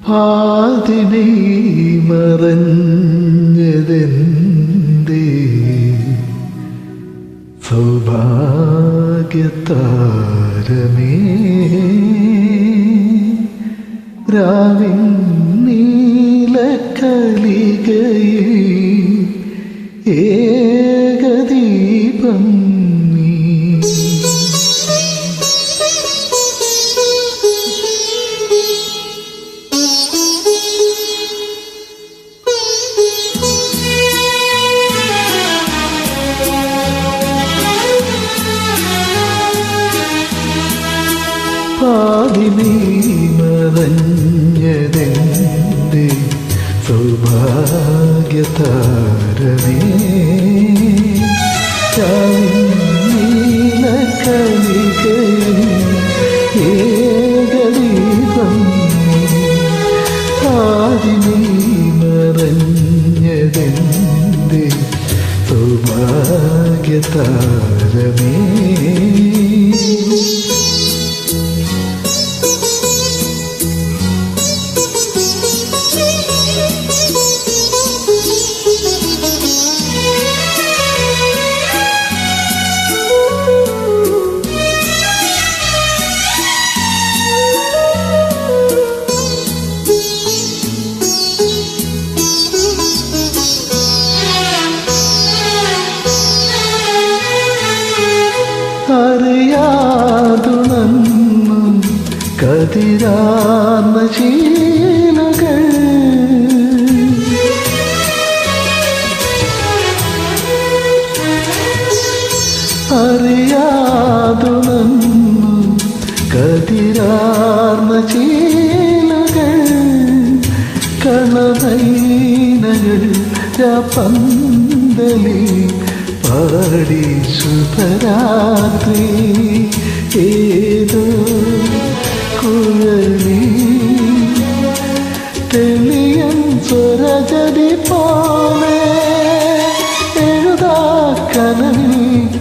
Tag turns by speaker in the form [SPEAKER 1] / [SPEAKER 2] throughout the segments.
[SPEAKER 1] പാതിനീ മറഞ്ഞതെന്തേ സൗഭാഗ്യതാരമേ രാവിൻ നീലക്കലികയിൽ ഏകദീപം നീ. പാതിനീ മറഞ്ഞതെന്തേ സൗഭാഗ്യതാരമേ നീലക്കലികയിൽ ഏകദീപം നീ. പാതിനീ മറഞ്ഞതെന്തേ സൗഭാഗ്യതാരമേ. അറിയാതുണർന്നു കതിരാർന്ന ശീലകൾ അറിയാതുണർന്നു കതിരാർന്ന ശീലകൾ കളനൈനകൾ പന്തലി പാടി ശുഭരാത്രി ഏതോ കുഴലി തെളിയൻ സ്വരജതി പോലെ എഴുതാക്കനവിൽ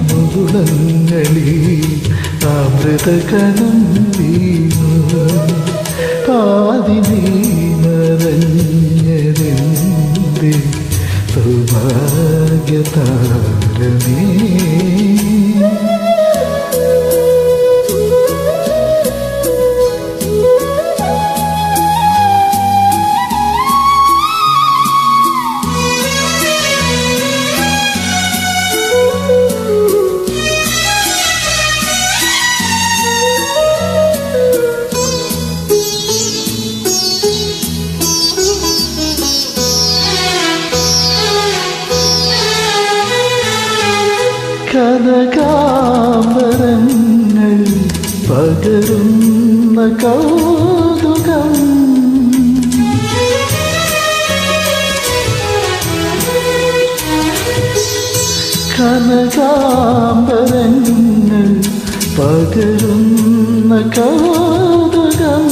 [SPEAKER 1] മുകുളങ്ങളിൽ അമൃതകണം വീണു. പാതിനീ മറഞ്ഞതെന്തേ സൗഭാഗ്യതാരമേ. കനകാംബരങ്ങൾ പകരുന്ന കൗതുകം കനകാംബരങ്ങൾ പകരുന്ന കൗതുകം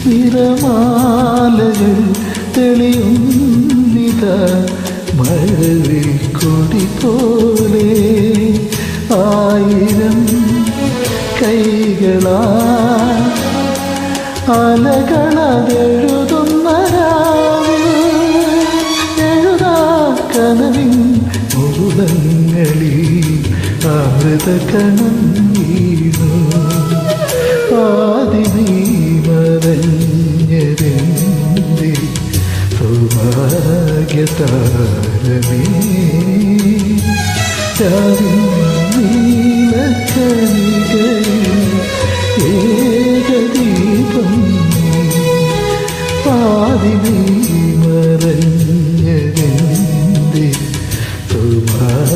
[SPEAKER 1] നിറമാലകൾ തെളിയുന്നിത മഴവിൽ കൊടി പോലെ ആയിരം കൈകളാ അലകളതെഴുതുന്ന എഴുതാക്കനവിൻ മുകുളങ്ങളിൽ അമൃതകണം വീണു. പാതിനീ മറഞ്ഞതെന്തേ സൗഭാഗ്യതാരമേ. നീലക്കലികയിൽ ഏകദീപം നീ. പാതിനീ മറഞ്ഞതെന്തേ സൗഭാഗ്യതാരമേ.